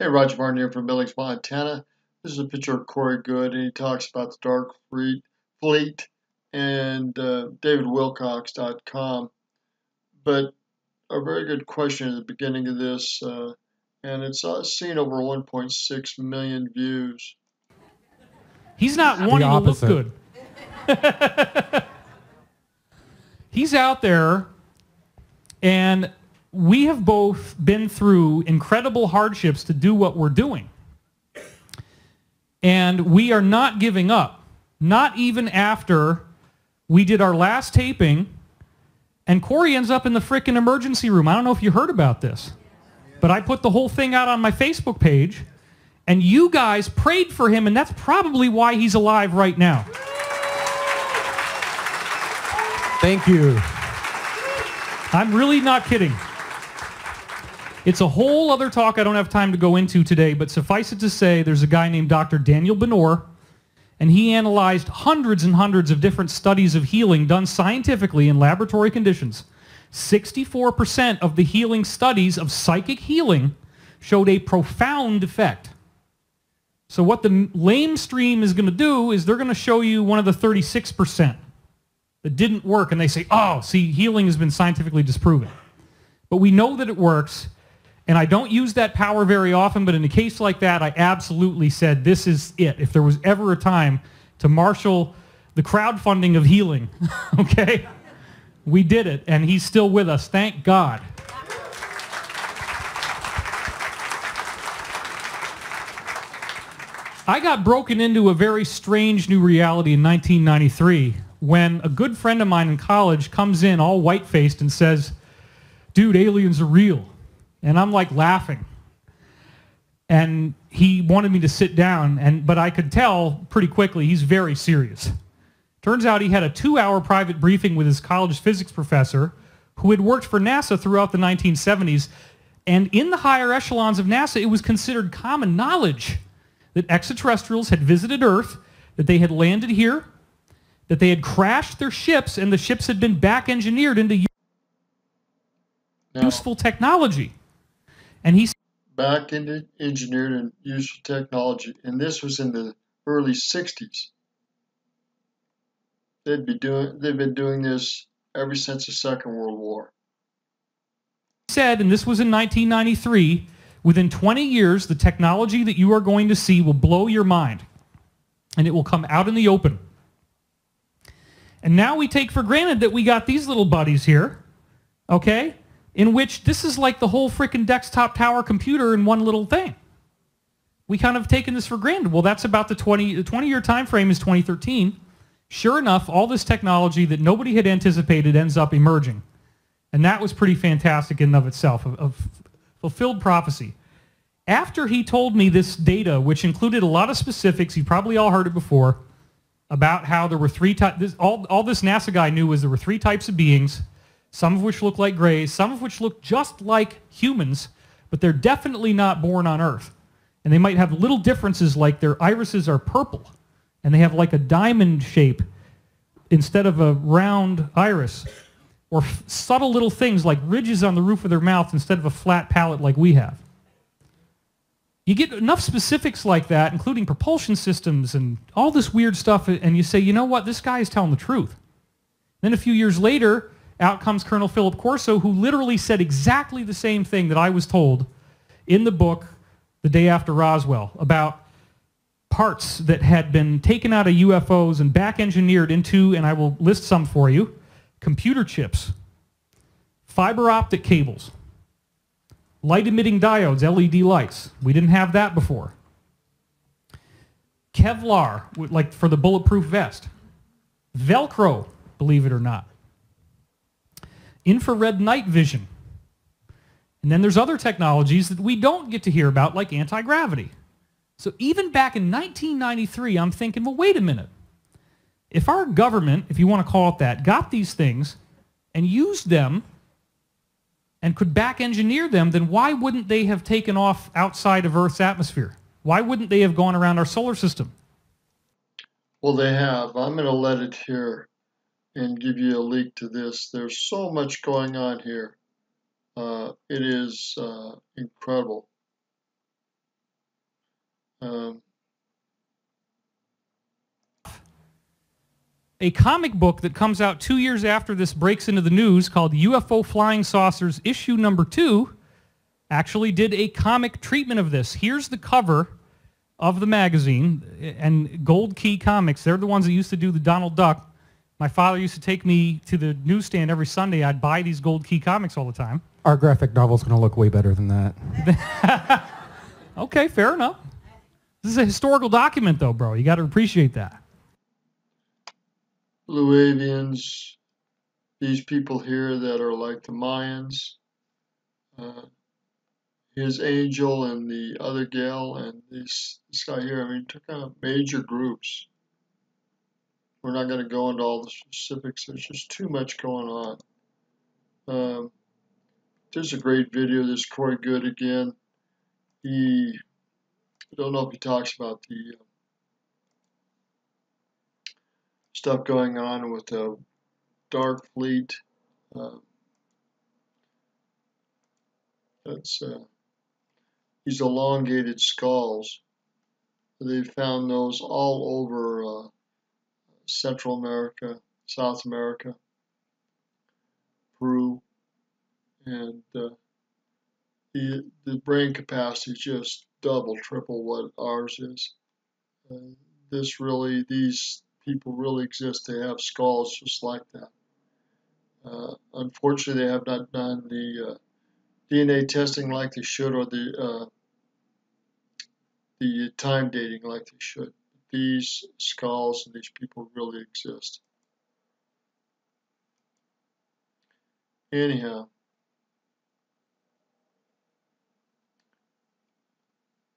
Hey, Roger Martin here from Billings, Montana. This is a picture of Corey Goode, and he talks about the Dark Fleet and DavidWilcox.com. But a very good question at the beginning of this, and it's seen over 1.6 million views. He's not wanting to look good. He's out there, and we have both been through incredible hardships to do what we're doing. And we are not giving up, not even after we did our last taping, and Corey ends up in the frickin' emergency room. I don't know if you heard about this, but I put the whole thing out on my Facebook page, and you guys prayed for him, and that's probably why he's alive right now. Thank you. I'm really not kidding. It's a whole other talk I don't have time to go into today, but suffice it to say, there's a guy named Dr. Daniel Benor, and he analyzed hundreds and hundreds of different studies of healing done scientifically in laboratory conditions. 64% of the healing studies of psychic healing showed a profound effect. So what the lamestream is going to do is they're going to show you one of the 36% that didn't work, and they say, oh, see, healing has been scientifically disproven. But we know that it works, and I don't use that power very often, but in a case like that, I absolutely said, this is it. If there was ever a time to marshal the crowdfunding of healing, okay, we did it, and he's still with us, thank God. I got broken into a very strange new reality in 1993 when a good friend of mine in college comes in all white-faced and says, dude, aliens are real. And I'm like laughing. And he wanted me to sit down, but I could tell pretty quickly he's very serious. Turns out he had a 2-hour private briefing with his college physics professor who had worked for NASA throughout the 1970s. And in the higher echelons of NASA, it was considered common knowledge that extraterrestrials had visited Earth, that they had landed here, that they had crashed their ships, and the ships had been back-engineered into useful technology. And he's back-engineered and useful technology, and this was in the early 60s. They've been doing this ever since the Second World War. He said, and this was in 1993, within 20 years, the technology that you are going to see will blow your mind, and it will come out in the open. And now we take for granted that we got these little buddies here, okay, in which this is like the whole frickin' desktop tower computer in one little thing. We kind of taken this for granted. Well, that's about the 20-year time frame is 2013. Sure enough, all this technology that nobody had anticipated ends up emerging. And that was pretty fantastic in and of itself, of fulfilled prophecy. After he told me this data, which included a lot of specifics, you probably all heard it before, about how there were three types, all this NASA guy knew was there were 3 types of beings, some of which look like grays, some of which look just like humans, but they're definitely not born on Earth. And they might have little differences, like their irises are purple, and they have like a diamond shape instead of a round iris, or subtle little things like ridges on the roof of their mouth instead of a flat palate like we have. You get enough specifics like that, including propulsion systems and all this weird stuff, and you say, you know what, this guy is telling the truth. Then a few years later, out comes Colonel Philip Corso, who literally said exactly the same thing that I was told in the book The Day After Roswell, about parts that had been taken out of UFOs and back-engineered into, and I will list some for you, computer chips, fiber optic cables, light-emitting diodes, LED lights. We didn't have that before. Kevlar, like for the bulletproof vest. Velcro, believe it or not. Infrared night vision. And then there's other technologies that we don't get to hear about, like anti-gravity. So even back in 1993, I'm thinking, well, wait a minute. If our government, if you want to call it that, got these things and used them and could back-engineer them, then why wouldn't they have taken off outside of Earth's atmosphere? Why wouldn't they have gone around our solar system? Well, they have. I'm going to let it here and give you a link to this. There's so much going on here. It is incredible. Um, A comic book that comes out 2 years after this breaks into the news called UFO Flying Saucers issue number 2 actually did a comic treatment of this. Here's the cover of the magazine, and Gold Key Comics, they're the ones that used to do the Donald Duck. My father used to take me to the newsstand every Sunday. I'd buy these Gold Key Comics all the time. Our graphic novel's going to look way better than that. Okay, fair enough. This is a historical document, though, bro. You got to appreciate that. Blue avians, these people here that are like the Mayans, his angel and the other gal, and this guy here. I mean, took out major groups. We're not going to go into all the specifics. There's just too much going on. There's a great video. This Corey Goode again. I don't know if he talks about the stuff going on with the Dark Fleet. That's these elongated skulls. They found those all over Central America, South America, Peru, and the brain capacity is just double, triple what ours is. These people really exist. They have skulls just like that. Unfortunately, they have not done the DNA testing like they should, or the time dating like they should. These skulls and these people really exist. Anyhow,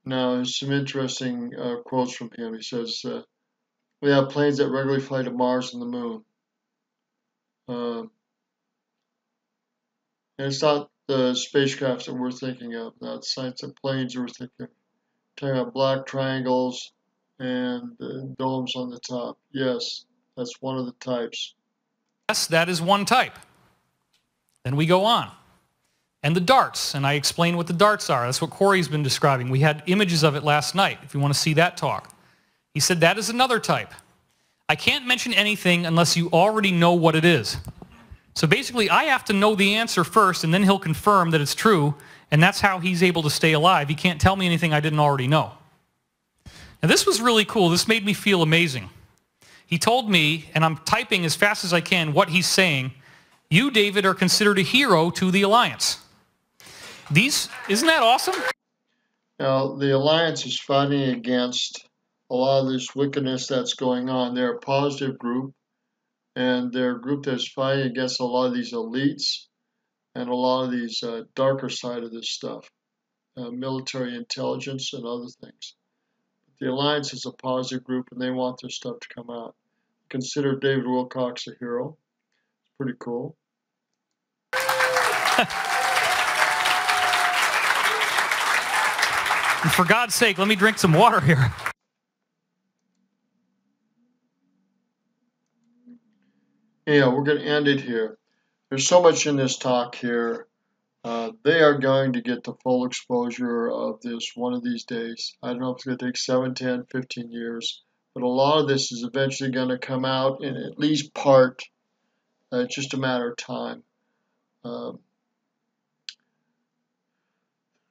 now there's some interesting quotes from him. He says, we have planes that regularly fly to Mars and the moon. And it's not the spacecrafts that we're thinking of, not science of planes we're thinking of. Talking about black triangles and domes on the top. Yes, that's one of the types. Yes, that is one type. Then we go on. And the darts, and I explain what the darts are. That's what Corey's been describing. We had images of it last night, if you want to see that talk. He said that is another type. I can't mention anything unless you already know what it is. So basically, I have to know the answer first, and then he'll confirm that it's true, and that's how he's able to stay alive. He can't tell me anything I didn't already know. Now, this was really cool. This made me feel amazing. He told me, and I'm typing as fast as I can what he's saying, you, David, are considered a hero to the Alliance. Isn't that awesome? Now, the Alliance is fighting against a lot of this wickedness that's going on. They're a positive group, and they're a group that's fighting against a lot of these elites and a lot of these darker side of this stuff, military intelligence and other things. The Alliance is a positive group, and they want this stuff to come out. Consider David Wilcox a hero. It's pretty cool. And for God's sake, let me drink some water here. Yeah, we're going to end it here. There's so much in this talk here. They are going to get the full exposure of this one of these days. I don't know if it's going to take 7, 10, 15 years, but a lot of this is eventually going to come out in at least part. It's just a matter of time.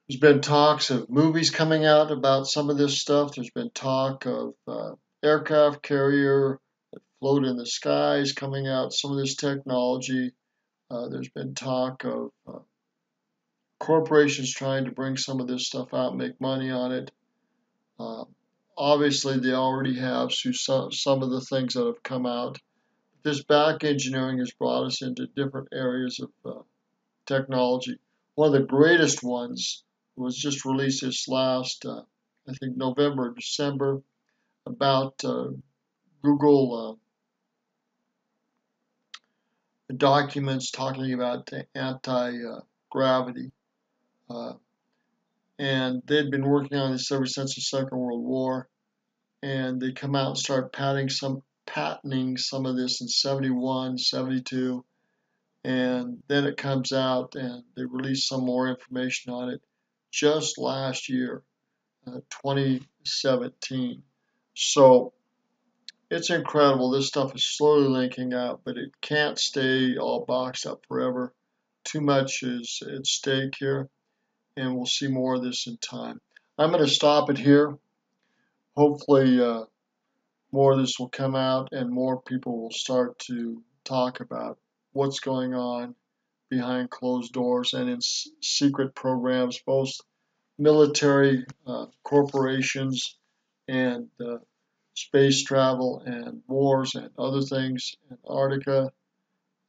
There's been talks of movies coming out about some of this stuff. There's been talk of aircraft carrier that float in the skies coming out, some of this technology. There's been talk of corporations trying to bring some of this stuff out and make money on it. Obviously, they already have through some of the things that have come out. This back engineering has brought us into different areas of technology. One of the greatest ones was just released this last, I think, November, December, about Google documents talking about anti-gravity. And they'd been working on this ever since the Second World War. And they come out and start patenting some of this in 71, 72. And then it comes out and they release some more information on it just last year. 2017. So it's incredible. This stuff is slowly linking out, but it can't stay all boxed up forever. Too much is at stake here, and we'll see more of this in time. I'm going to stop it here. Hopefully, more of this will come out and more people will start to talk about what's going on behind closed doors and in secret programs, both military corporations and space travel and wars and other things, Antarctica,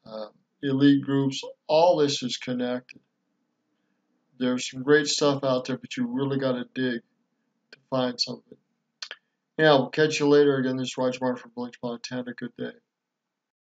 uh, elite groups. All this is connected. There's some great stuff out there, but you really got to dig to find something. Yeah, we'll catch you later. Again, this is Roger Martin from Village, Montana. Good day.